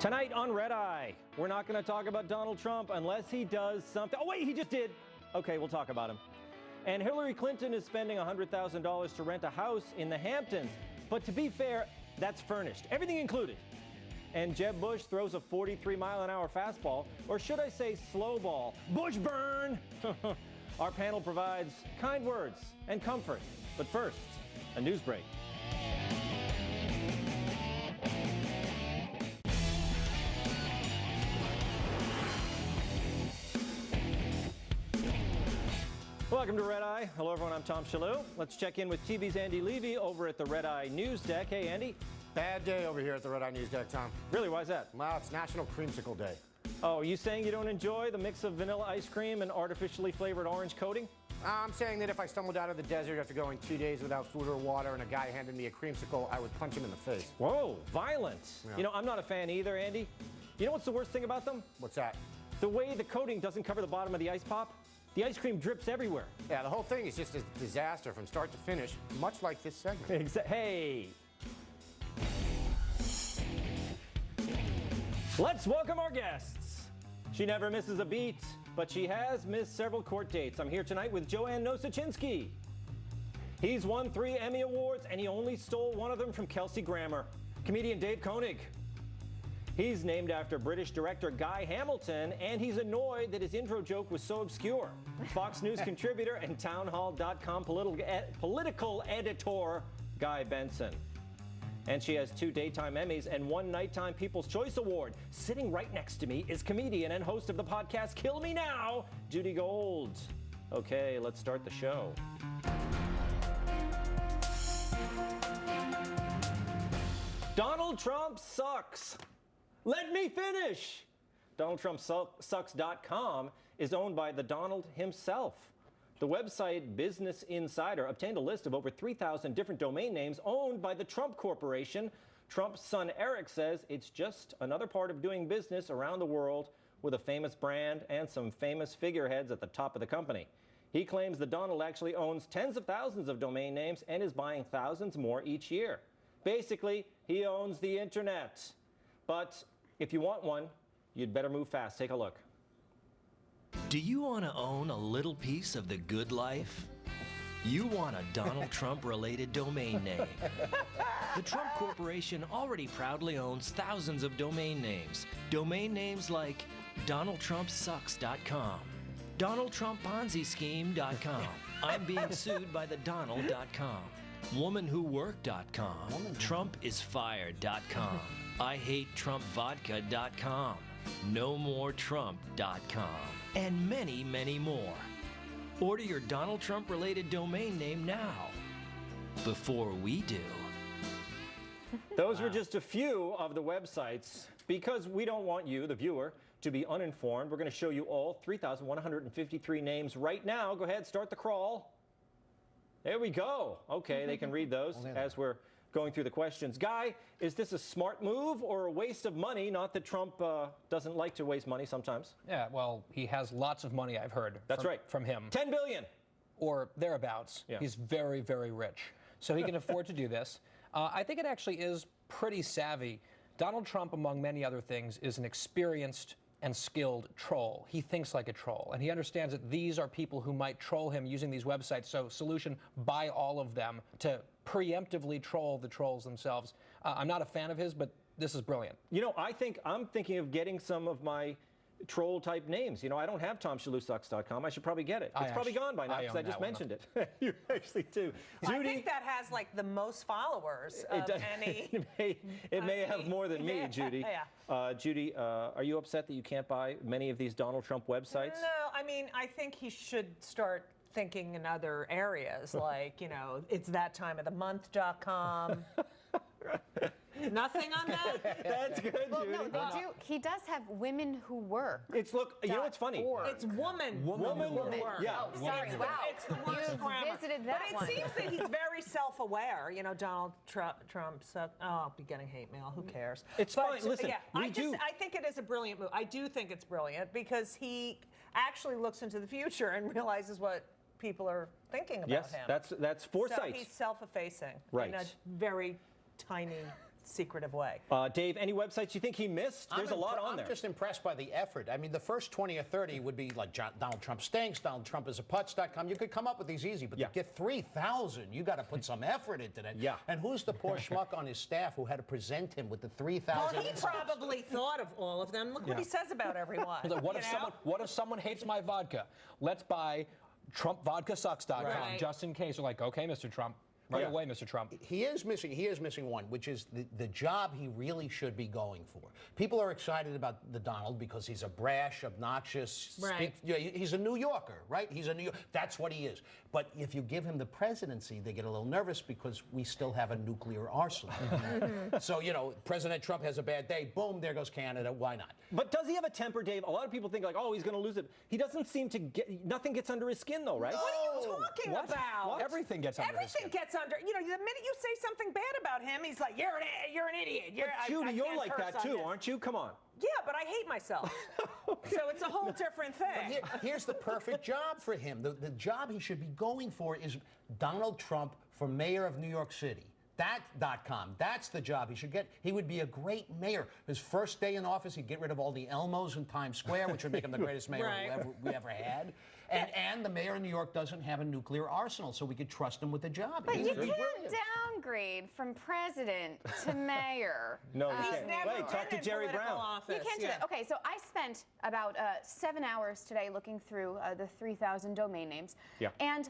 Tonight on Red Eye, we're not going to talk about Donald Trump unless he does something. Oh, wait, he just did. Okay, we'll talk about him. And Hillary Clinton is spending $100,000 to rent a house in the Hamptons. But to be fair, that's furnished, everything included. And Jeb Bush throws a 43-mile-an-hour fastball, or should I say slow ball. Bush burn! Our panel provides kind words and comfort. But first, a news break. Welcome to Red Eye. Hello, everyone. I'm Tom Shillue. Let's check in with TV's Andy Levy over at the Red Eye News Deck. Hey, Andy. Bad day over here at the Red Eye News Deck, Tom. Really? Why is that? Well, it's National Creamsicle Day. Oh, are you saying you don't enjoy the mix of vanilla ice cream and artificially flavored orange coating? I'm saying that if I stumbled out of the desert after going 2 days without food or water and a guy handed me a creamsicle, I would punch him in the face. Whoa, violent. Yeah. You know, I'm not a fan either, Andy. You know what's the worst thing about them? What's that? The way the coating doesn't cover the bottom of the ice pop. The ice cream drips everywhere. Yeah, the whole thing is just a disaster from start to finish, much like this segment. Hey! Let's welcome our guests. She never misses a beat, but she has missed several court dates. I'm here tonight with Joanne Nosuchinsky. He's won 3 Emmy Awards, and he only stole one of them from Kelsey Grammer. Comedian Dave Konig. He's named after British director Guy Hamilton, and he's annoyed that his intro joke was so obscure. Fox News contributor and townhall.com political editor Guy Benson. And she has 2 daytime Emmys and 1 nighttime People's Choice Award. Sitting right next to me is comedian and host of the podcast Kill Me Now, Judy Gold. Okay, let's start the show. Donald Trump sucks. Let me finish! DonaldTrumpSucks.com is owned by the Donald himself. The website Business Insider obtained a list of over 3,000 different domain names owned by the Trump Corporation. Trump's son Eric says it's just another part of doing business around the world with a famous brand and some famous figureheads at the top of the company. He claims that Donald actually owns tens of thousands of domain names and is buying thousands more each year. Basically, he owns the internet. But if you want one, you'd better move fast. Take a look. Do you want to own a little piece of the good life? You want a Donald Trump-related domain name. The Trump Corporation already proudly owns thousands of domain names. Domain names like DonaldTrumpSucks.com, DonaldTrumpPonziScheme.com, I'm being sued by the Donald.com, WomanWhoWorked.com, TrumpIsFired.com, IHateTrumpVodka.com, NoMoreTrump.com, and many, many more. Order your Donald Trump-related domain name now, before we do. Those were just a few of the websites. Because we don't want you, the viewer, to be uninformed, we're going to show you all 3,153 names right now. Go ahead, start the crawl. There we go. Okay, they can read those as we're going through the questions. Guy, is this a smart move or a waste of money? Not that Trump doesn't like to waste money sometimes. Yeah, well, he has lots of money, I've heard. That's right. From him. $10 billion. Or thereabouts. Yeah. He's very, very rich. So he can afford to do this. I think it actually is pretty savvy. Donald Trump, among many other things, is an experienced and skilled troll. He thinks like a troll, and he understands that these are people who might troll him using these websites. So solution, buy all of them to preemptively troll the trolls themselves. I'm not a fan of his, but this is brilliant. You know, I'm thinking of getting some of my troll-type names. You know, I don't have TomShillueSucks.com. I should probably get it. It's probably gone by now because I just mentioned it. You actually do. Judy, I think that has like the most followers of any. It may have more than me, Judy. Yeah. Judy, are you upset that you can't buy many of these Donald Trump websites? No, I mean, I think he should start thinking in other areas, like, you know, it's that time of the month.com. Nothing on that? That's good, well, Judy. No, they do. He does have women who work. It's you know what's funny? It's woman who work. Yeah. Oh, sorry. Wow. It's the worst grammar. Visited that but it seems that he's very self-aware. You know, Donald Trump. I'll be getting hate mail. Who cares? It's fine. Listen, yeah, I think it is a brilliant move. I do think it's brilliant because he actually looks into the future and realizes what people are thinking about him. Yes, that's foresight. So he's self-effacing. Right. In a very tiny secretive way. Dave, any websites you think he missed? There's a lot on there. I'm just impressed by the effort. I mean, the first 20 or 30 would be like Donald Trump stinks, Donald Trump is a putz.com. You could come up with these easy, but to get 3,000, you got to put some effort into that. Yeah. And who's the poor schmuck on his staff who had to present him with the 3,000? Well, he probably thought of all of them. Look what he says about everyone. What if someone hates my vodka? Let's buy TrumpVodkaSucks.com Right. just in case. We're like, okay, Mr. Trump. Right away, Mr. Trump. He is missing one, which is the job he really should be going for. People are excited about the Donald because he's a brash, obnoxious, he's a New Yorker, right? He's a New Yorker. That's what he is. But if you give him the presidency, they get a little nervous because we still have a nuclear arsenal. So, President Trump has a bad day, boom, there goes Canada, why not? But does he have a temper, Dave? A lot of people think like, oh, he's going to lose it. He doesn't seem to nothing gets under his skin though, right? No. What are you talking about? What? Everything gets under his skin. Everything gets under. The minute you say something bad about him, he's like, you're an idiot. Judy, you're can't like curse that on too, this. aren't you? Come on. Yeah, but I hate myself. So it's a whole different thing. Here's the perfect job for him. The job he should be going for is Donald Trump for mayor of New York City. That.com. That's the job he should get. He would be a great mayor. His first day in office, he'd get rid of all the Elmos in Times Square, which would make him the greatest mayor we ever had. And the mayor of New York doesn't have a nuclear arsenal, so we could trust him with the job. But you can't downgrade from president to mayor. No, you He's can't. never Wait, talk to been in Jerry political Brown. office. You can't do that. Okay, so I spent about 7 hours today looking through the 3,000 domain names. Yeah. And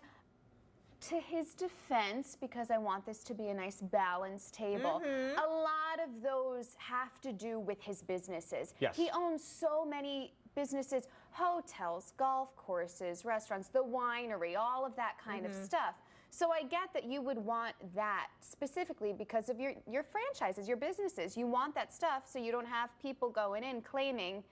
to his defense, because I want this to be a nice balanced table, a lot of those have to do with his businesses. Yes. He owns so many businesses, hotels, golf courses, restaurants, the winery, all of that kind of stuff. So I get that you would want that specifically because of your franchises, your businesses. You want that stuff so you don't have people going in claiming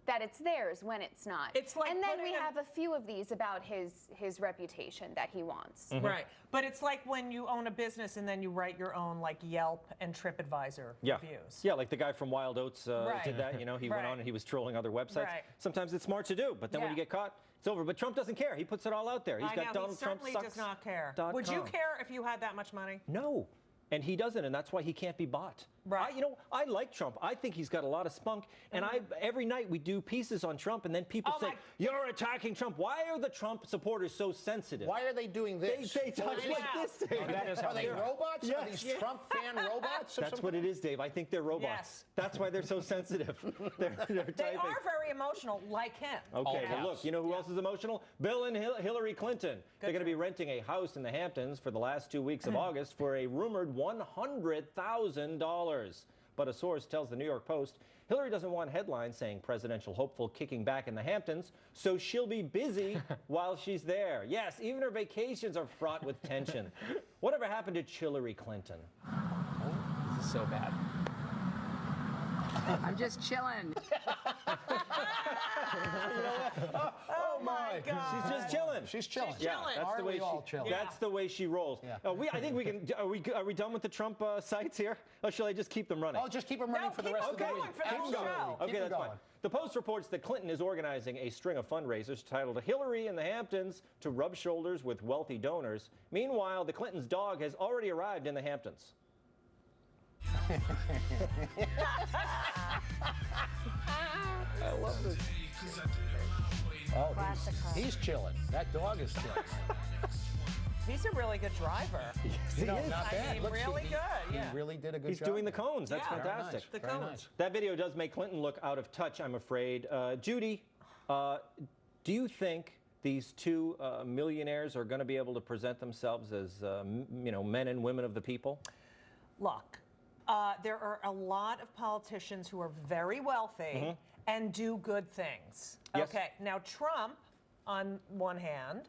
that it's theirs when it's not. It's like and then putting we have a few of these about his reputation that he wants. Right. But it's like when you own a business and then you write your own like Yelp and TripAdvisor reviews. Yeah, like the guy from Wild Oats did that. He went on and he was trolling other websites. Right. Sometimes it's smart to do, but then when you get caught, it's over. But Trump doesn't care. He puts it all out there. He's got Donald Trump certainly does not care. .com. Would you care if you had that much money? No. And he doesn't, and that's why he can't be bought. Right. I like Trump. I think he's got a lot of spunk. And every night we do pieces on Trump, and then people say, you're attacking Trump. Why are the Trump supporters so sensitive? Why are they doing this? They talk like this, Dave. Are they robots? Yes. Are these Trump fan robots? That's what it is, Dave. I think they're robots. Yes. That's why they're so sensitive. They're They typing. are very emotional, like him. Okay, well, look, you know who else is emotional? Bill and Hillary Clinton. They're going to be renting a house in the Hamptons for the last 2 weeks of August for a rumored $100,000. But a source tells the New York Post Hillary doesn't want headlines saying presidential hopeful kicking back in the Hamptons, so she'll be busy while she's there. Yes, even her vacations are fraught with tension. Whatever happened to Hillary Clinton? This is so bad. I'm just chilling. Oh my God. She's just chilling. She's chilling. She's chilling. That's the way all chilling? That's the way she rolls. Yeah. I think we can. Are we done with the Trump sites here? Or shall I just keep them running? Oh, just keep them running for the keep rest them of the going week. for the whole Absolutely. show. Keep Okay, them that's fine. going. The Post reports that Clinton is organizing a string of fundraisers titled Hillary in the Hamptons to rub shoulders with wealthy donors. Meanwhile, the Clintons' dog has already arrived in the Hamptons. I love this. Oh, he's chilling. That dog is chilling. He's a really good driver. Not bad. Look, really he- good. Yeah. He really did a good He's job. doing the cones. That's Yeah. Very fantastic. nice. The Very cones. nice. That video does make Clinton look out of touch, I'm afraid. Judy, do you think these two millionaires are going to be able to present themselves as men and women of the people? Look, there are a lot of politicians who are very wealthy and do good things. Yes. Okay, now Trump, on one hand,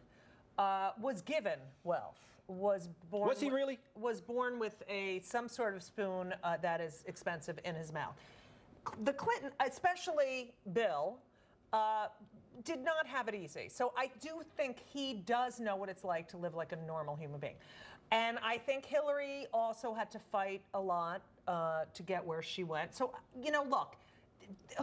was given wealth. Was born. Was he really? Was born with some sort of spoon that is expensive in his mouth. The Clinton, especially Bill, did not have it easy. So I do think he does know what it's like to live like a normal human being. And I think Hillary also had to fight a lot to get where she went. So, look,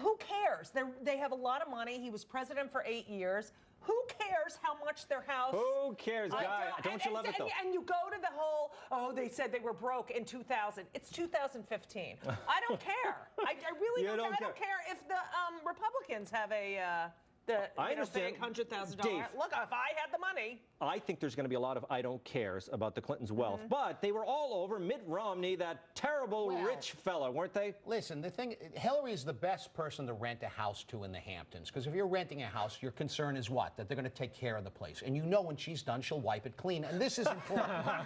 who cares? They have a lot of money. He was president for 8 years. Who cares how much their house? Who cares, Guy? Don't you love it, though? And you go to the whole, oh, they said they were broke in 2000. It's 2015. I don't care. I really don't care. I don't care if the Republicans have a big $100,000. Look, if I had the money. I think there's going to be a lot of I don't cares about the Clintons' wealth, but they were all over Mitt Romney, that terrible rich fella, weren't they? Listen, the thing, Hillary is the best person to rent a house to in the Hamptons, because if you're renting a house, your concern is what? That they're going to take care of the place. And you know when she's done, she'll wipe it clean. And this is important. How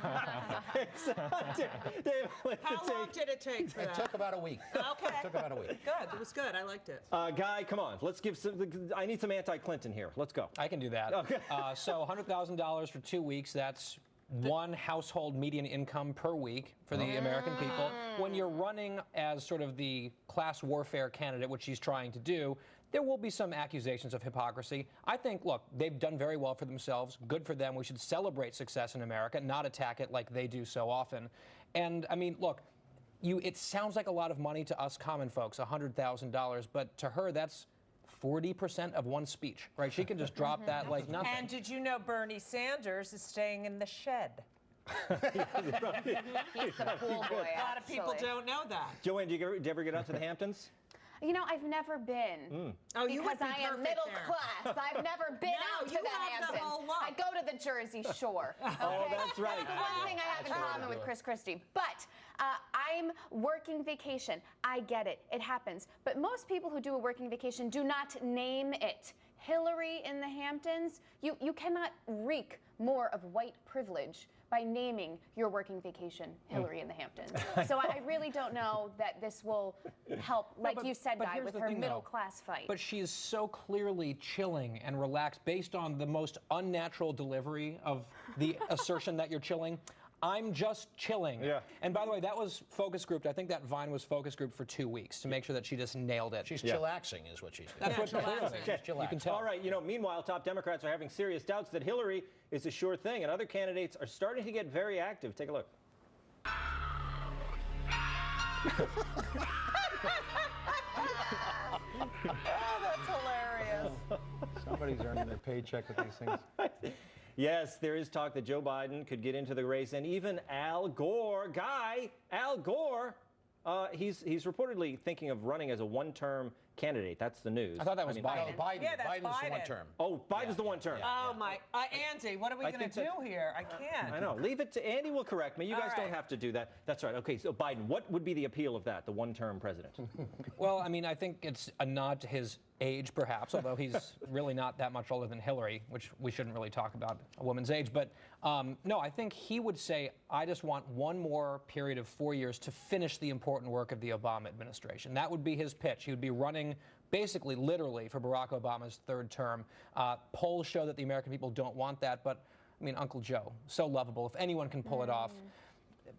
long did it take for that? It took about a week. Okay. It took about a week. Good. It was good. I liked it. Guy, come on. Let's give some. I need some anti-Clinton here. Let's go. I can do that. Okay. So $100,000 for 2 weeks. That's one household median income per week for the American people. When you're running as sort of the class warfare candidate, which she's trying to do, there will be some accusations of hypocrisy. I think, look, they've done very well for themselves. Good for them. We should celebrate success in America, not attack it like they do so often. And, I mean, look, it sounds like a lot of money to us common folks, $100,000, but to her, that's 40% of one speech, right? She can just drop that like nothing. And did you know Bernie Sanders is staying in the shed? He's the pool boy, A lot of people don't know that. Joanne, did you ever get out to the Hamptons? You know, I've never been. Oh, you would because be I am perfect middle there. class. I've never been out to you the have the Hamptons. whole look. I go to the Jersey Shore. Okay? Oh, that's right. That's the one thing I have in common with Chris Christie. But I'm working vacation. I get it. It happens. But most people who do a working vacation do not name it. Hillary in the Hamptons, you cannot reek more of white privilege by naming your working vacation Hillary in the Hamptons. So I really don't know that this will help, like you said, Guy, with her middle-class fight. But she is so clearly chilling and relaxed based on the most unnatural delivery of the assertion that you're chilling. I'm just chilling. Yeah. And by the way, that was focus grouped. I think that Vine was focus grouped for 2 weeks to make sure that she just nailed it. She's chillaxing, is what she said. That's what chillaxing. clearly. You can tell. All right, meanwhile, top Democrats are having serious doubts that Hillary is a sure thing, and other candidates are starting to get very active. Take a look. Oh, that's hilarious. Somebody's earning their paycheck with these things. Yes, there is talk that Joe Biden could get into the race, and even Al Gore, Al Gore, he's reportedly thinking of running as a one-term candidate. That's the news. I thought that was Biden. No, Biden. Yeah, that's Biden's Biden. the one term. Oh, Biden's the one term. Oh, my. Andy, what are we going to think do here? I can't. I know. Leave it to Andy. Will correct me. You guys don't right. have to do that. That's right. Okay, so Biden, what would be the appeal of that, the one-term president? Well, I mean, I think it's a nod to his age, perhaps, although he's really not that much older than Hillary, which we shouldn't really talk about a woman's age. But no, I think he would say, I just want one more period of 4 years to finish the important work of the Obama administration. That would be his pitch. He would be running basically, literally, for Barack Obama's third term. Polls show that the American people don't want that, but, I mean, Uncle Joe, so lovable. If anyone can pull it off.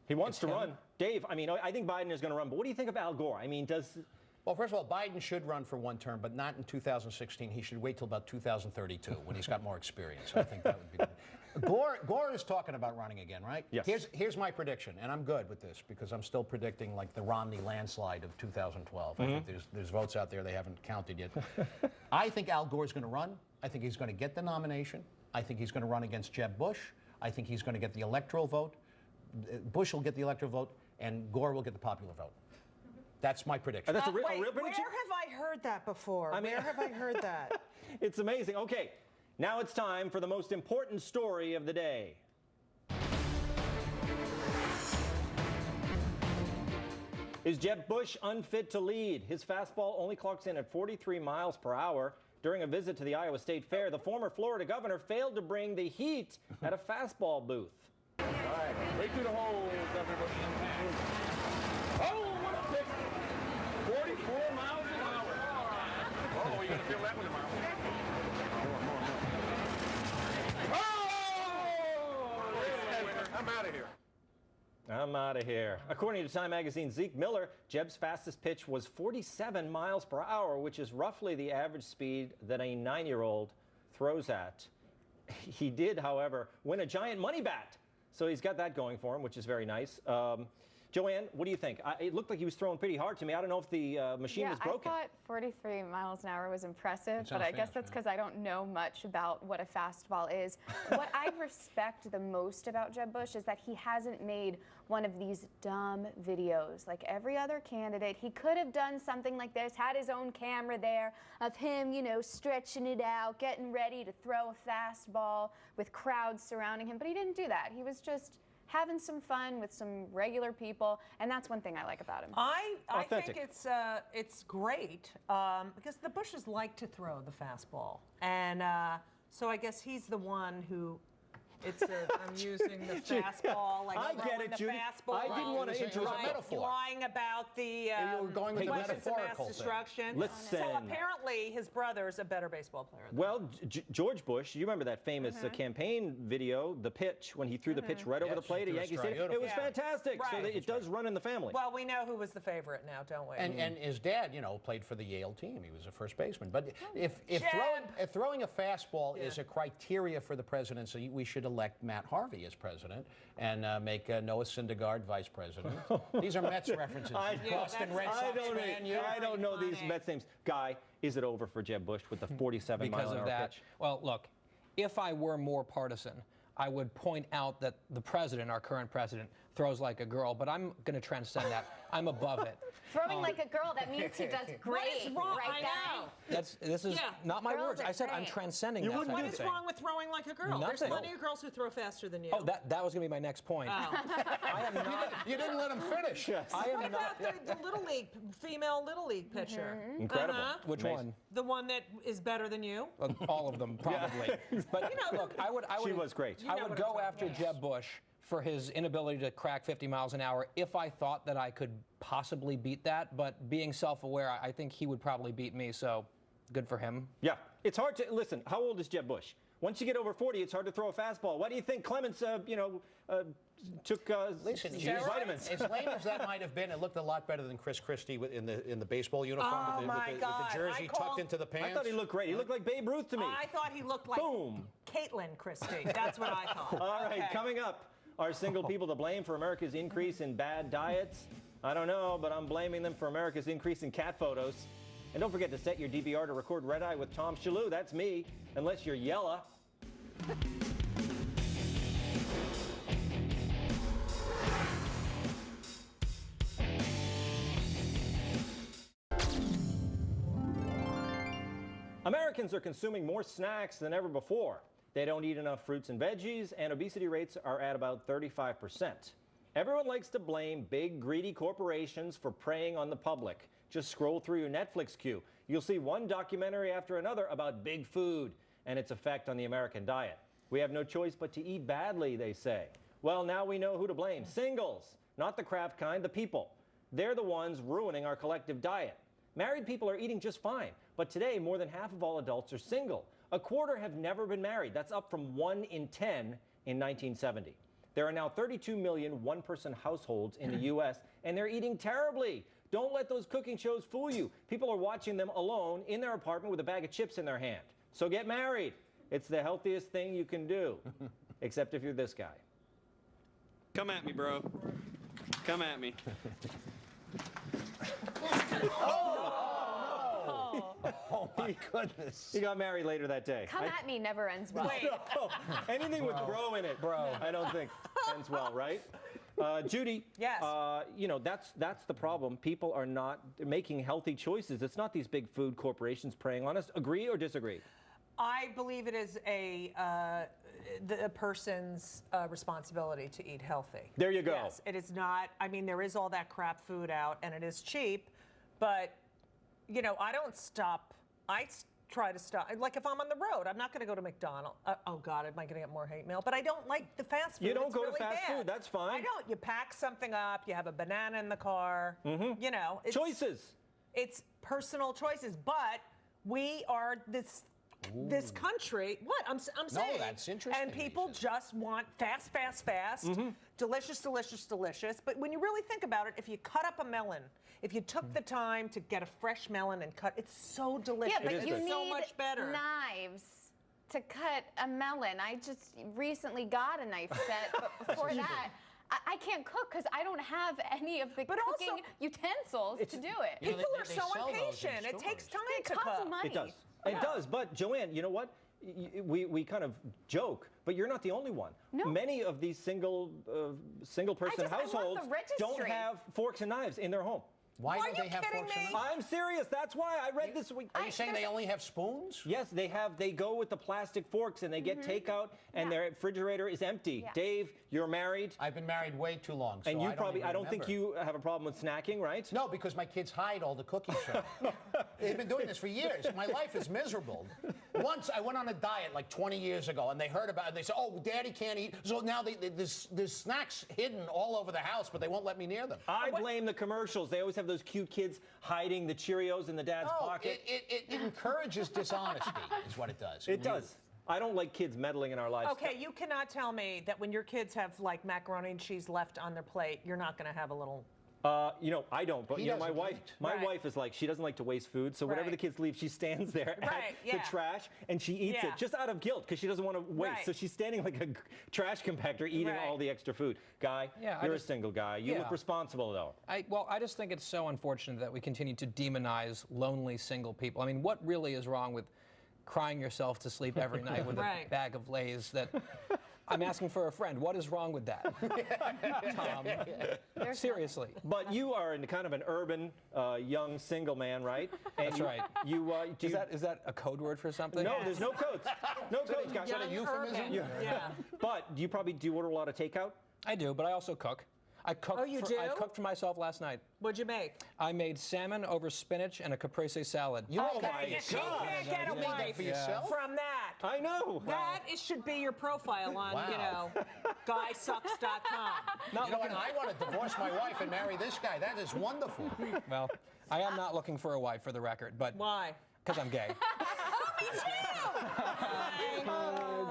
He wants to run. Dave, I mean, I think Biden is going to run, but what do you think of Al Gore? I mean, Well, first of all, Biden should run for one term, but not in 2016. He should wait till about 2032 when he's got more experience. I think that would be good. Gore is talking about running again, right? Yes. Here's my prediction, and I'm good with this because I'm still predicting like the Romney landslide of 2012. I think there's votes out there they haven't counted yet. I think Al Gore's going to run. I think he's going to get the nomination. I think he's going to run against Jeb Bush. I think he's going to get the electoral vote. Bush will get the electoral vote, and Gore will get the popular vote. That's my prediction. That's a real Wait, prediction? where have I heard that before? Where have I heard that? It's amazing. Okay, now it's time for the most important story of the day. Is Jeb Bush unfit to lead? His fastball only clocks in at 43 miles per hour. During a visit to the Iowa State Fair, the former Florida governor failed to bring the heat at a fastball booth. All right, right through the hole, Governor Bush. Oh, what a pitch! 44 miles an hour. Oh, you're going to feel that with a mile. Oh! I'm out of here. I'm out of here. According to Time Magazine's Zeke Miller, Jeb's fastest pitch was 47 miles per hour, which is roughly the average speed that a 9-year-old throws at. He did, however, win a giant money bat. So he's got that going for him, which is very nice. Joanne, what do you think? It looked like he was throwing pretty hard to me. I don't know if the machine was broken. I thought 43 miles an hour was impressive, but I guess fast, that's because I don't know much about what a fastball is. What I respect the most about Jeb Bush is that he hasn't made one of these dumb videos like every other candidate. He could have done something like this, had his own camera there of him, you know, stretching it out, getting ready to throw a fastball with crowds surrounding him, but he didn't do that. He was just having some fun with some regular people, and that's one thing I like about him. I think it's great because the Bushes like to throw the fastball, and so I guess he's the one who. I'm using the fastball, like I get it, the Judy. fastball. I didn't want to interrupt. Lying about the you were going with the weapons of mass metaphorical thing. destruction. Listen. So apparently his brother's a better baseball player. Well, George Bush, you remember that famous campaign video, the pitch, when he threw the pitch right over the plate at Yankee Stadium? It was fantastic. So that it does run in the family. Well, we know who was the favorite now, don't we? And his dad, you know, played for the Yale team. He was a first baseman. But if throwing a fastball is a criteria for the presidency, we should elect Matt Harvey as president and make Noah Syndergaard vice president. These are Mets references. Boston Red Sox fan. I don't know these Mets names. Guy, is it over for Jeb Bush with the 47-mile-an-hour pitch? Well, look, if I were more partisan, I would point out that the president, our current president, throws like a girl, but I'm going to transcend that. I'm above it. Throwing like a girl, that means he does great. What is wrong? Right, guy? This is not my words. I said I'm transcending that type What of is thing. wrong with throwing like a girl? Nothing. There's plenty of girls who throw faster than you. Oh, that was going to be my next point. I am not. You didn't let him finish. I am What not. about the Little League, female Little League pitcher? Incredible. Which one? The one that is better than you? All of them, probably. But look, I would. She was great. I would go after Jeb Bush for his inability to crack 50 miles an hour if I thought that I could possibly beat that. But being self-aware, I think he would probably beat me. So good for him. Yeah, it's hard to listen. How old is Jeb Bush? Once you get over 40, it's hard to throw a fastball. Why do you think Clemens, took vitamins? As lame as that might have been, it looked a lot better than Chris Christie in the baseball uniform with the jersey tucked into the pants. I thought he looked great. He looked like Babe Ruth to me. I thought he looked like Caitlin Christie. That's what I thought. All right, coming up, are single people to blame for America's increase in bad diets? I don't know, but I'm blaming them for America's increase in cat photos. And don't forget to set your DVR to record Red Eye with Tom Shillue. That's me, unless you're Yella. Americans are consuming more snacks than ever before. They don't eat enough fruits and veggies, and obesity rates are at about 35%. Everyone likes to blame big, greedy corporations for preying on the public. Just scroll through your Netflix queue. You'll see one documentary after another about big food and its effect on the American diet. We have no choice but to eat badly, they say. Well, now we know who to blame. Singles, not the Kraft kind, the people. They're the ones ruining our collective diet. Married people are eating just fine, but today more than half of all adults are single. A quarter have never been married. That's up from 1 in 10 in 1970. There are now 32 million one-person households in the U.S., and they're eating terribly. Don't let those cooking shows fool you. People are watching them alone in their apartment with a bag of chips in their hand. So get married. It's the healthiest thing you can do, except if you're this guy. Come at me, bro. Come at me. Oh, my goodness. He got married later that day. Come at me never ends well. No, anything with bro in it, I don't think ends well, right? Judy, yes. That's the problem. People are not making healthy choices. It's not these big food corporations preying on us. Agree or disagree? I believe it is the person's responsibility to eat healthy. There you go. Yes, it is not. I mean, there is all that crap food out, and it is cheap, but I don't stop. I try to stop. Like if I'm on the road, I'm not going to go to McDonald's. Oh God, am I going to get more hate mail? But I don't like the fast food. You don't it's go really to fast bad. food. That's fine. I don't. You pack something up. You have a banana in the car. It's, choices. It's personal choices, but we are this country. What I'm saying. No, that's interesting. And people just want fast, delicious, delicious, delicious. But when you really think about it, if you cut up a melon, if you took the time to get a fresh melon and cut, it's so delicious. Yeah, but you need so much better. knives to cut a melon. I just recently got a knife set, but before that, I can't cook because I don't have any of the But cooking also- utensils to do it. You know, People are they so sell those in impatient. It takes stores. time It to costs cook. money. It does. It does. But Joanne, you know what? We kind of joke, but you're not the only one. No. Many of these single person I love households the don't registry. have forks and knives in their home. Why Are don't you they have kidding forks and me? knives? I'm serious. That's why I read this week. Are you saying they only have spoons? Yes, they have. They go with the plastic forks and they get takeout, and their refrigerator is empty. Yeah. Dave, you're married, I've been married way too long, so and you I don't probably. even I don't think remember. you have a problem with snacking, right? No, because my kids hide all the cookies from me. They've been doing this for years. My life is miserable. Once I went on a diet like 20 years ago, and they heard about it. They said, "Oh, Daddy can't eat." So now there's snacks hidden all over the house, but they won't let me near them. I blame the commercials. They always have those cute kids hiding the Cheerios in the dad's No, pocket. it encourages dishonesty, is what it does. It does. I don't like kids meddling in our lives. Okay, you cannot tell me that when your kids have like macaroni and cheese left on their plate, you're not going to have a little. You know, I don't, but He you know, my doesn't wife, eat. my Right. wife is like, she doesn't like to waste food, so whatever Right. the kids leave, she stands there Right, at yeah. the trash and she eats Yeah. it just out of guilt because she doesn't want to waste. Right. So she's standing like a trash compactor eating Right. all the extra food. Guy, Yeah, I you're just- a single guy. You yeah. look responsible though. I just think it's so unfortunate that we continue to demonize lonely single people. I mean, what really is wrong with crying yourself to sleep every night with Right. a bag of Lay's that I'm asking for a friend? What is wrong with that? Tom, seriously. But you are in kind of an urban, young single man, right? And That's you- right. You, do Is you, that a code word for something? no, there's no codes. No codes, guys. Young euphemism? urban. Yeah. But do you probably do order a lot of takeout? I do, but I also cook. I cooked. Oh, you do? I cooked for myself last night. What'd you make? I made salmon over spinach and a caprese salad. Oh Okay, my you can't get a You made that wife for yourself? from that. I know. That should be your profile on, Wow. guysucks.com. You know what? I want to divorce my wife and marry this guy. That is wonderful. Well, I am not looking for a wife for the record, but Why? because I'm gay. Oh, me too!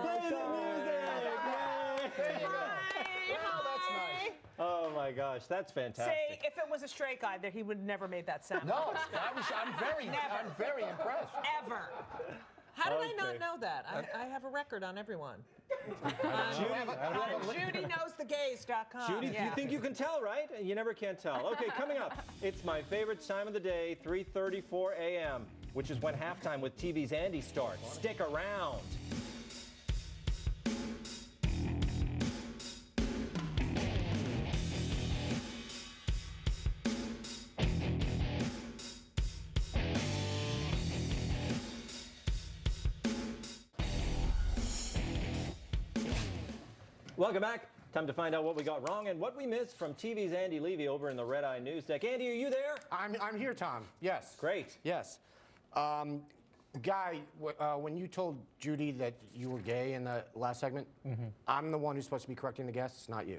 Play the music! Yay! Oh, that's nice. Oh my gosh, that's fantastic. See, if it was a straight guy, that he would never made that sound. No, I'm very impressed. Ever. How did I Okay. not know that? I have a record on everyone. Judy, JudyKnowsTheGays.com. Judy, yeah. you think you can tell, right? You never can tell. Okay, coming up, it's my favorite time of the day, 3:34 a.m., which is when halftime with TV's Andy starts. Stick around. Welcome back. Time to find out what we got wrong and what we missed from TV's Andy Levy over in the Red Eye News Deck. Andy, are you there? I'm here, Tom. Yes. Great. Yes. Guy, when you told Judy that you were gay in the last segment, I'm the one who's supposed to be correcting the guests, not you.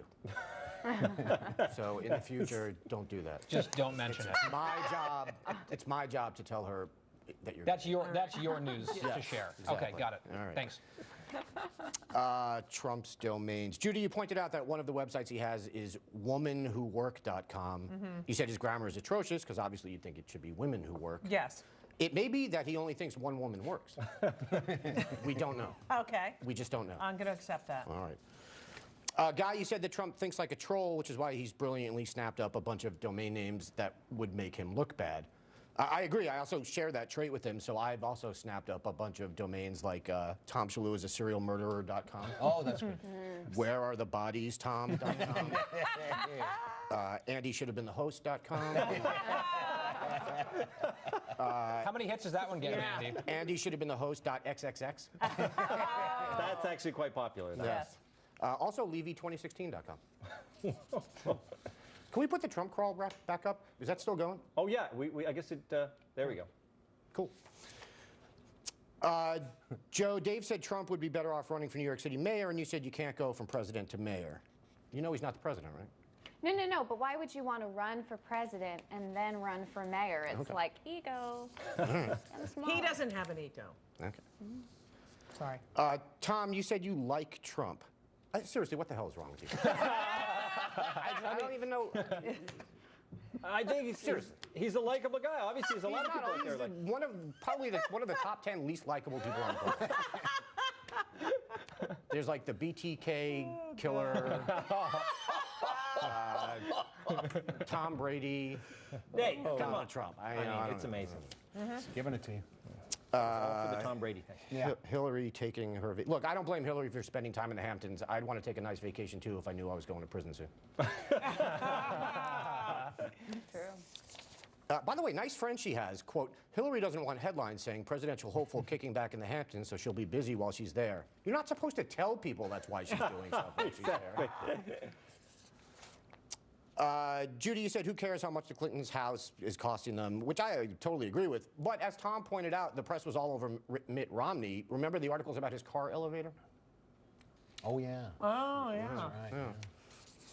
So in the future, don't do that. Just don't mention it. My job. It's my job to tell her that you're. That's your news to share. Okay, exactly. got it. All right. Thanks. Trump's domains. Judy, you pointed out that one of the websites he has is womanwhowork.com. You said his grammar is atrocious because obviously you'd think it should be women who work. Yes. It may be that he only thinks one woman works. We don't know. Okay. We just don't know. I'm going to accept that. All right. Guy, you said that Trump thinks like a troll, which is why he's brilliantly snapped up a bunch of domain names that would make him look bad. I agree. I also share that trait with him, so I've also snapped up a bunch of domains like Tom Shillue is a serial murderer.com. Oh, that's good. Where are the bodies, Tom.com. Andy should have been the host.com. How many hits does that one get, Andy? Andy should have been the host.xxx. That's actually quite popular. Though. Yes. Also, Levy2016.com. Can we put the Trump crawl back up? Is that still going? Oh yeah, I guess it. There we go. Cool. Joe, Dave said Trump would be better off running for New York City mayor, and you said you can't go from president to mayor. You know he's not the president, right? No, but why would you want to run for president and then run for mayor? It's like ego. He doesn't have an ego. Okay. Sorry. Tom, you said you like Trump. Seriously, what the hell is wrong with you? I don't even know. I think he's a likable guy. Obviously, there's a lot of people out He's there like. one of the top 10 least likable people on the planet. There's like the BTK killer. Tom Brady, Hey, come Donald on. Trump. I mean, it's amazing. Giving it to you. All for the Tom Brady thing. Yeah. Hillary taking her... Look, I don't blame Hillary for spending time in the Hamptons. I'd want to take a nice vacation, too, if I knew I was going to prison soon. True. By the way, nice friend she has. Quote, Hillary doesn't want headlines saying presidential hopeful kicking back in the Hamptons, so she'll be busy while she's there. You're not supposed to tell people that's why she's doing stuff when she's there. Judy, you said, who cares how much the Clintons' house is costing them, which I totally agree with. But as Tom pointed out, the press was all over Mitt Romney. Remember the articles about his car elevator? Oh, yeah. Oh, yeah. That's right. Yeah.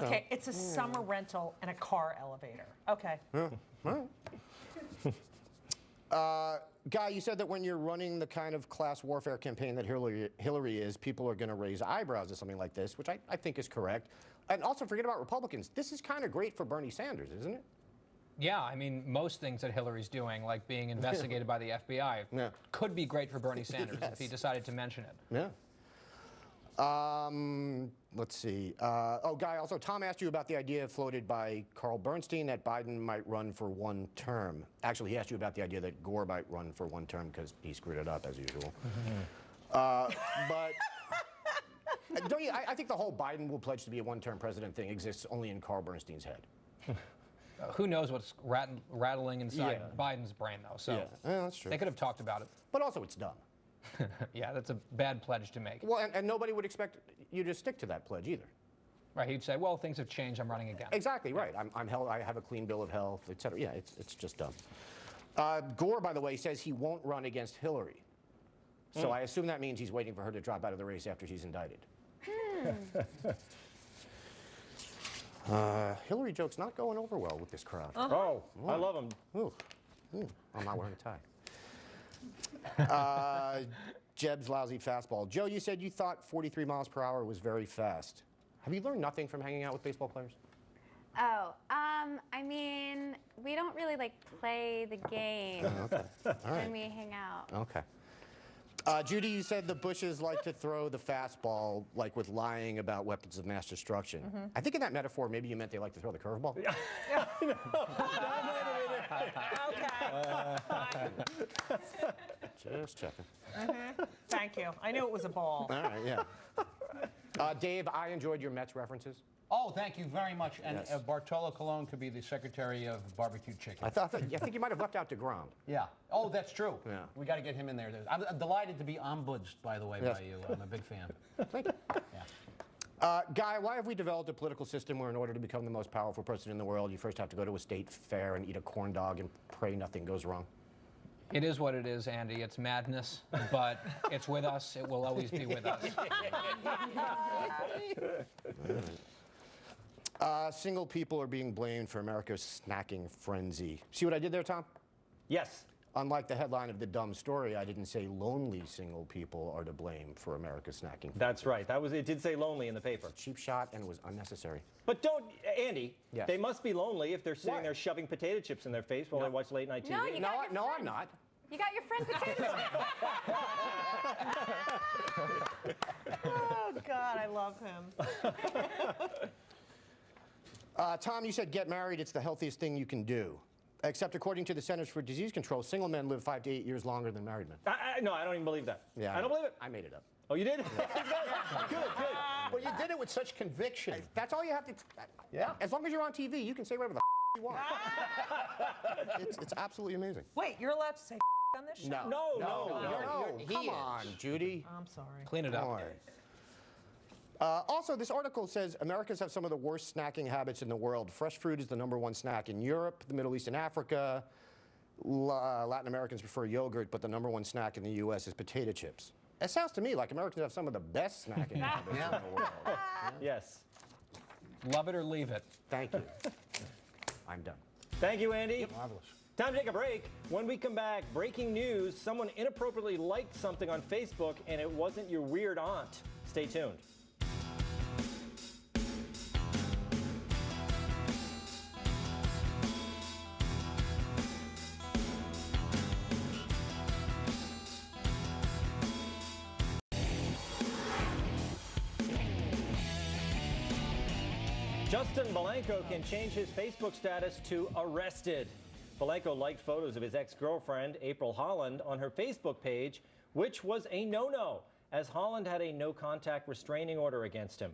Okay, it's a summer rental and a car elevator. Okay. Guy, you said that when you're running the kind of class warfare campaign that Hillary is, people are going to raise eyebrows at something like this, which I think is correct. And also, forget about Republicans. This is kind of great for Bernie Sanders, isn't it? Yeah, I mean, most things that Hillary's doing, like being investigated by the FBI, could be great for Bernie Sanders if he decided to mention it. Yeah. Let's see. Guy, also, Tom asked you about the idea floated by Carl Bernstein that Biden might run for one term. Actually, he asked you about the idea that Gore might run for one term because he screwed it up, as usual. But don't you, I think the whole Biden will pledge to be a one-term president thing exists only in Carl Bernstein's head. Who knows what's rattling inside Biden's brain, though. So that's true. They could have talked about it. But also, it's dumb. Yeah, that's a bad pledge to make. Well, and nobody would expect you to stick to that pledge either. Right, he'd say, well, things have changed, I'm running again. Exactly, right. I have a clean bill of health, et cetera. Yeah, it's just dumb. Gore, by the way, says he won't run against Hillary. So I assume that means he's waiting for her to drop out of the race after she's indicted. Hillary joke's not going over well with this crowd. Oh, I love him. Ooh. I'm not wearing a tie. Jeb's lousy fastball. Joe, you said you thought 43 miles per hour was very fast. Have you learned nothing from hanging out with baseball players? Oh, I mean, we don't really like play the game when we hang out. Okay. Judy, you said the Bushes like to throw the fastball, like with lying about weapons of mass destruction. I think in that metaphor, maybe you meant they like to throw the curveball. Okay. Just checking. Thank you. I knew it was a ball. All right, yeah. Dave, I enjoyed your Mets references. Oh, thank you very much. And Yes. Bartolo Colon could be the Secretary of Barbecue Chicken. I think you might have left out DeGrom. Yeah. Oh, that's true. Yeah. We got to get him in there. I'm delighted to be ombudsed, by the way, Yes. by you. I'm a big fan. Thank you. Yeah. Guy, why have we developed a political system where in order to become the most powerful person in the world, you first have to go to a state fair and eat a corn dog and pray nothing goes wrong? It is what it is, Andy. It's madness, but it's with us. It will always be with us. Single people are being blamed for America's snacking frenzy. See what I did there, Tom? Yes. Unlike the headline of the dumb story, I didn't say lonely single people are to blame for America's snacking frenzy. That's right. It did say lonely in the paper. Cheap shot, and it was unnecessary. But don't, Andy, Yes. they must be lonely if they're sitting Why? there shoving potato chips in their face while they watch late night TV. No, you got your No, friend. I'm not. You got your friend potato. Oh, God, I love him. Tom, you said get married, it's the healthiest thing you can do. Except according to the Centers for Disease Control, single men live 5 to 8 years longer than married men. No, I don't even believe that. Yeah, I don't believe it. I made it up. Oh, you did? Good. Well, you did it with such conviction. That's all you have to. Yeah. As long as you're on TV, you can say whatever the you want. It's absolutely amazing. Wait, you're allowed to say on this show? No. Come on, Judy. I'm sorry. Clean it up. Come on. Also, this article says Americans have some of the worst snacking habits in the world. Fresh fruit is the #1 snack in Europe, the Middle East, and Africa. Latin Americans prefer yogurt, but the #1 snack in the U.S. is potato chips. It sounds to me like Americans have some of the best snacking habits in the world. Yes. Love it or leave it. Thank you. I'm done. Thank you, Andy. Marvelous. Time to take a break. When we come back, breaking news. Someone inappropriately liked something on Facebook, and it wasn't your weird aunt. Stay tuned. Justin Blanco can change his Facebook status to arrested. Blanco liked photos of his ex-girlfriend, April Holland, on her Facebook page, which was a no-no, as Holland had a no-contact restraining order against him.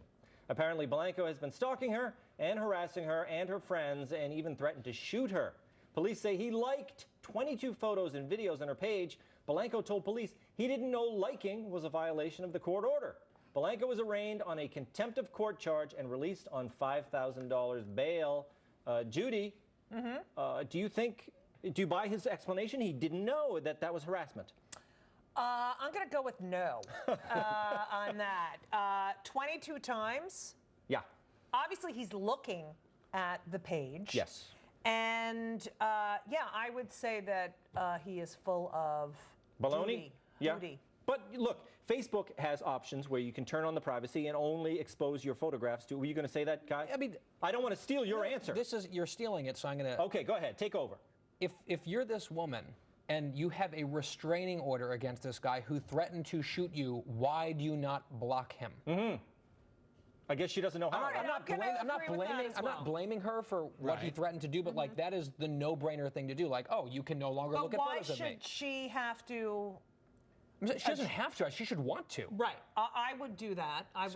Apparently, Blanco has been stalking her and harassing her and her friends and even threatened to shoot her. Police say he liked 22 photos and videos on her page. Blanco told police he didn't know liking was a violation of the court order. Blanco was arraigned on a contempt of court charge and released on $5,000 bail. Judy, do you buy his explanation? He didn't know that was harassment. I'm going to go with no on that. 22 times? Yeah. Obviously, he's looking at the page. Yes. And, yeah, I would say that he is full of baloney? Judy. Yeah. Judy. But look, Facebook has options where you can turn on the privacy and only expose your photographs to. Were you going to say that, Guy? I mean, I don't want to steal your answer. You're stealing it, so I'm going to. Okay, go ahead. Take over. If you're this woman and you have a restraining order against this guy who threatened to shoot you, why do you not block him? I guess she doesn't know how. right, I'm not blaming her for what he threatened to do, but like that is the no-brainer thing to do. Like, oh, you can no longer look at photos of me. Why should she have to? She doesn't have to. She should want to. Right. I would do that. I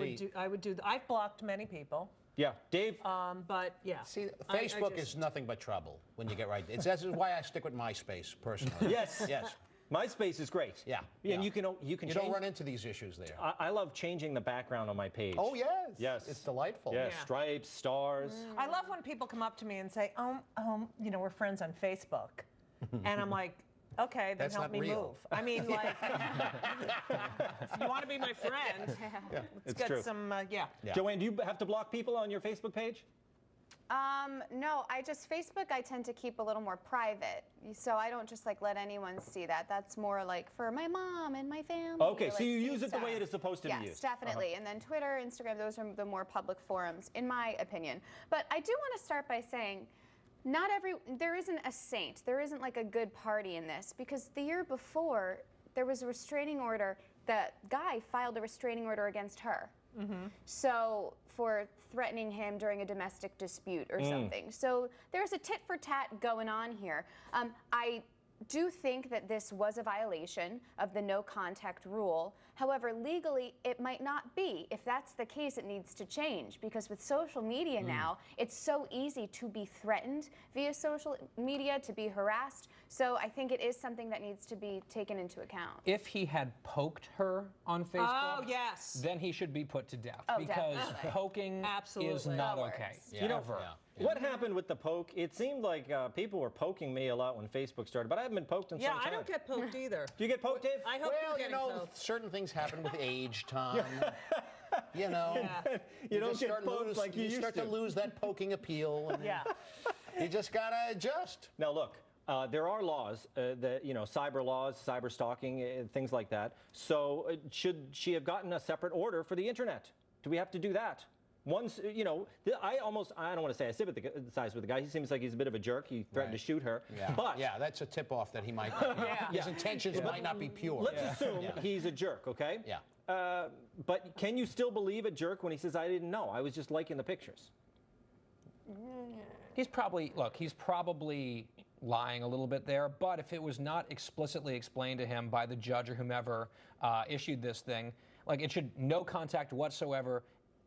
would do. I've blocked many people. Yeah, Dave. But yeah. See, Facebook is nothing but trouble when you get right. That's why I stick with MySpace personally. Yes. Yes. MySpace is great. Yeah. And you can You don't run into these issues there. I love changing the background on my page. Oh yes. Yes. It's delightful. Yes, Yeah. stripes, stars. I love when people come up to me and say, we're friends on Facebook, and I'm like, okay, then That's help not me real. move. I mean, like, if you want to be my friend, let's It's get true. some, yeah. Joanne, do you have to block people on your Facebook page? No, Facebook I tend to keep a little more private. So I don't just like let anyone see that. That's more like for my mom and my family. Okay, so like, you see use it the way stuff. it is supposed to be used. Yes, definitely. And then Twitter, Instagram, those are the more public forums, in my opinion. But I do want to start by saying, there isn't a saint. There isn't like a good party in this, because the year before, there was a restraining order. That guy filed a restraining order against her. So for threatening him during a domestic dispute or something. So there's a tit for tat going on here. I do think that this was a violation of the no contact rule. However, legally, it might not be. If that's the case, it needs to change, because with social media now, it's so easy to be threatened via social media, to be harassed. So I think it is something that needs to be taken into account. If he had poked her on Facebook, Oh, yes. then he should be put to death, Oh, because definitely. poking is Absolutely. not That okay. works. You know, Ever. what happened with the poke? It seemed like people were poking me a lot when Facebook started, but I haven't been poked in Yeah, some time. I don't get poked either. Do you get poked, Dave? I hope Well, you're you getting know, poked. certain things happen with age, Tom. You know, Yeah. You don't just get start poked like you used start to lose that poking appeal. And Yeah. You just gotta adjust. Now look, there are laws, cyber laws, cyber stalking, things like that. So should she have gotten a separate order for the internet? Do we have to do that? Once, I don't want to say I sympathize with the guy. He seems like he's a bit of a jerk. He threatened to shoot her. Yeah. But yeah, that's a tip-off that he might. His intentions might not be pure. let's assume he's a jerk, okay? Yeah. But can you still believe a jerk when he says, I didn't know, I was just liking the pictures? He's probably lying a little bit there, but if it was not explicitly explained to him by the judge or whomever issued this thing, like it should no contact whatsoever.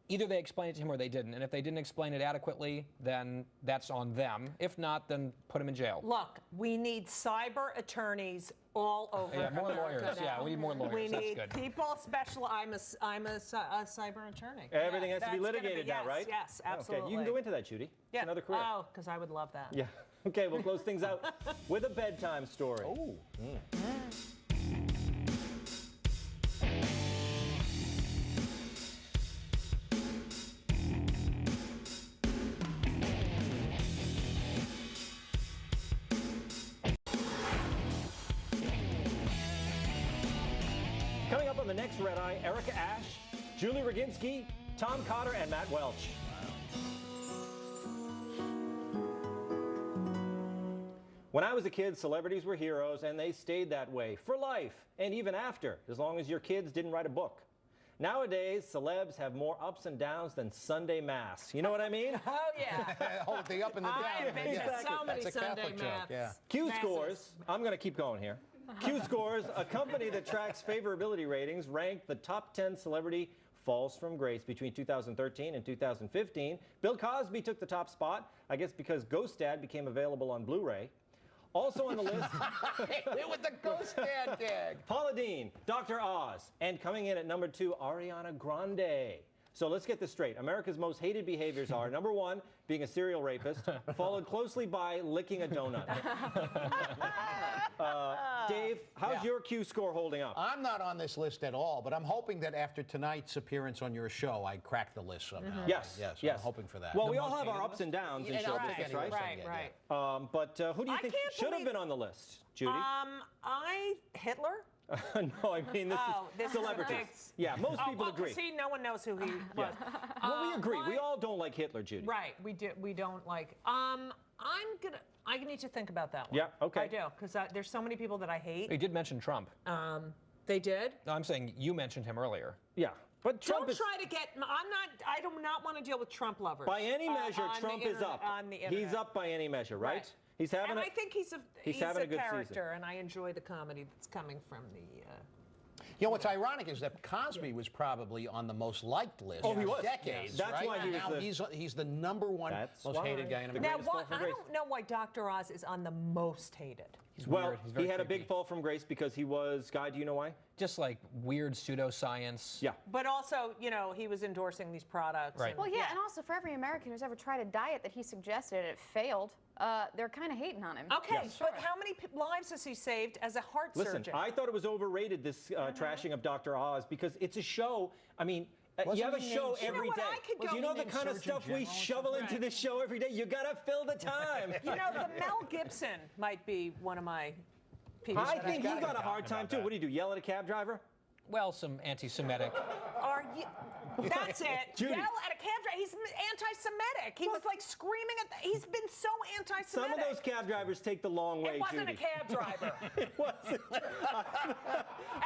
Either they explained it to him or they didn't. And if they didn't explain it adequately, then that's on them. If not, then put him in jail. Look, we need cyber attorneys all over Yeah, more America lawyers. now. Yeah, we need more lawyers. We That's need good. people special. I'm a cyber attorney. Everything has to be that's gonna litigated now, yes, right? Yes, absolutely. Okay, you can go into that, Judy. Yeah. It's another career. Oh, because I would love that. Yeah. Okay, we'll close things out with a bedtime story. Oh. Coming up on the next Red Eye, Erica Ashe, Julie Roginski, Tom Cotter, and Matt Welch. When I was a kid, celebrities were heroes, and they stayed that way for life, and even after, as long as your kids didn't write a book. Nowadays, celebs have more ups and downs than Sunday Mass. You know what I mean? Oh, yeah. Oh, the up and the down. I have been to so many That's a Sunday Catholic joke, Mass. yeah. Q Masses. Scores, I'm going to keep going here. Q Scores, a company that tracks favorability ratings, ranked the top 10 celebrity falls from grace between 2013 and 2015. Bill Cosby took the top spot, I guess because Ghost Dad became available on Blu-ray. Also on the list, With the Ghost Dad gag. Paula Deen, Dr. Oz, and coming in at number 2, Ariana Grande. So let's get this straight. America's most hated behaviors are, number 1, being a serial rapist, followed closely by licking a donut. Dave, how's your Q score holding up? I'm not on this list at all, but I'm hoping that after tonight's appearance on your show, I crack the list somehow. Yes, Yes, yes. I'm hoping for that. Well, we all have our ups and downs in And show I'll pick business, any right? list. Right. But who do you I think can't should have believe- been on the list, Judy? Hitler? No, I mean this this is celebrities. is yeah, most people well, agree. See, no one knows who he was. Well, we agree. We all don't like Hitler, Judy. Right, we do. We don't like. I need to think about that one. Yeah, okay. I do, because there's so many people that I hate. He did mention Trump. They did. No, I'm saying you mentioned him earlier. Yeah, but Trump Don't is try to get. I do not want to deal with Trump lovers. by any measure. on the Trump is internet- up. On the internet. He's up by any measure, right? He's having. And a, I think he's having a good character, season. and I enjoy the comedy that's coming from the. You know, what's ironic is that Cosby was probably on the most liked list Oh, he for was. decades, That's right? why he and was now he's the number one That's most why. hated guy in The America. Now, greatest fall from I grace. don't know why Dr. Oz is on the most hated. Well, Weird. He's very he had a creepy. big fall from grace because he was. Guy, do you know why? Just like weird pseudoscience. Yeah. But also, he was endorsing these products. Right. and- Well, yeah, and also for every American who's ever tried a diet that he suggested and it failed, they're kind of hating on him. Okay, Yes. but how many lives has he saved as a heart Listen, surgeon? I thought it was overrated, this trashing of Dr. Oz, because it's a show. I mean, you Wasn't have a he show named- You know every what, day. I could go- You know the named kind of Surgeon stuff we General or shovel into this show every day? You gotta fill the time. the Mel Gibson might be one of my people. I that think he gotta got a be hard talking time about too. that. What do you do? Yell at a cab driver? Well, some anti-Semitic. Are you? That's it. Judy. Yell at a cab driver. He's anti-Semitic. He was like screaming at. He's been so anti-Semitic. Some of those cab drivers take the long way, It wasn't Judy. a cab driver. It wasn't.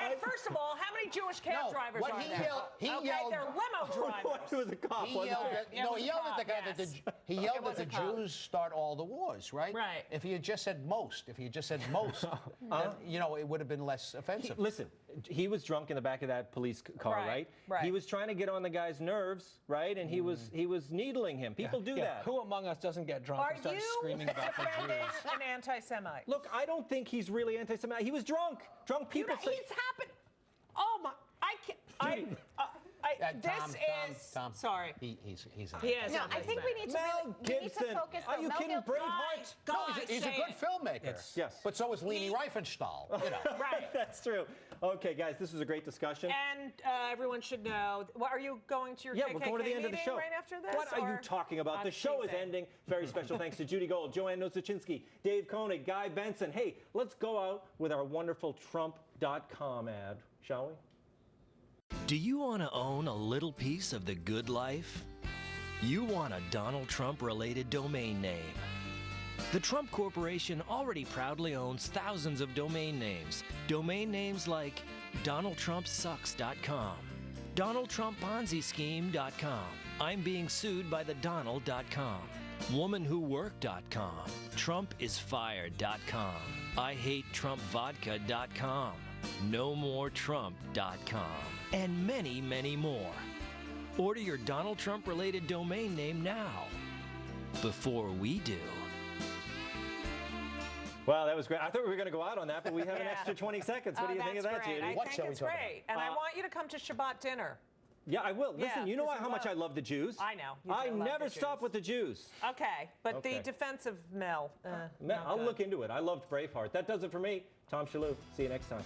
And first of all, how many Jewish cab No, drivers what are he there? yelled- he okay, yelled- they're limo drivers. It was a cop, He wasn't yelled it? at, Yeah, it no, was he a yelled at the cop, guy that yes. he yelled It was that the a cop. Jews start all the wars, right? Right. If he had just said most, then, it would have been less offensive. Listen, he was drunk in the back of that police car, Right, right? right. He was trying to get on the guy's nerves, right? And he was needling him. People do Yeah. that. Who among us doesn't get drunk Are and start you screaming about the defending Jews? an anti-Semite? Look, I don't think he's really anti-Semitic. He was drunk. Drunk people say. He's happened. Oh my! I can't. Tom, Sorry. He's He is. No, I think we need to Mel Gibson. focus. Are though. you Mel kidding? Gibson- Braveheart. No, he's a say good it. filmmaker. Yes. But so is Leni Riefenstahl. Right. That's true. Okay, guys, this was a great discussion. And everyone should know. Are you going to your Yeah, KKK we're going to the end of the meeting show. right after this? What are you or- talking about? I'm The show is teasing. ending. Very special thanks to Judy Gold, Joanne Nosuchinsky, Dave Konig, Guy Benson. Hey, let's go out with our wonderful Trump.com ad, shall we? Do you want to own a little piece of the good life? You want a Donald Trump-related domain name. The Trump Corporation already proudly owns thousands of domain names. Domain names like DonaldTrumpSucks.com, DonaldTrumpPonziScheme.com, I'm being sued by the Donald.com, WomanWhoWork.com, TrumpIsFired.com, IHateTrumpVodka.com, NoMoreTrump.com, and many, many more. Order your Donald Trump-related domain name now, before we do. Well, that was great. I thought we were going to go out on that, but we have an Yeah. extra 20 seconds. What do you think of That's that, great. Judy? I What think shall we it's talk about? great. And I want you to come to Shabbat dinner. Yeah, I will. Listen, you know 'cause you how much I love- love the Jews. I know. You I do love never the stop Jews. with the Jews. Okay, but Okay. the defense of Mel. Man, not I'll good. look into it. I loved Braveheart. That does it for me. Tom Shillue. See you next time.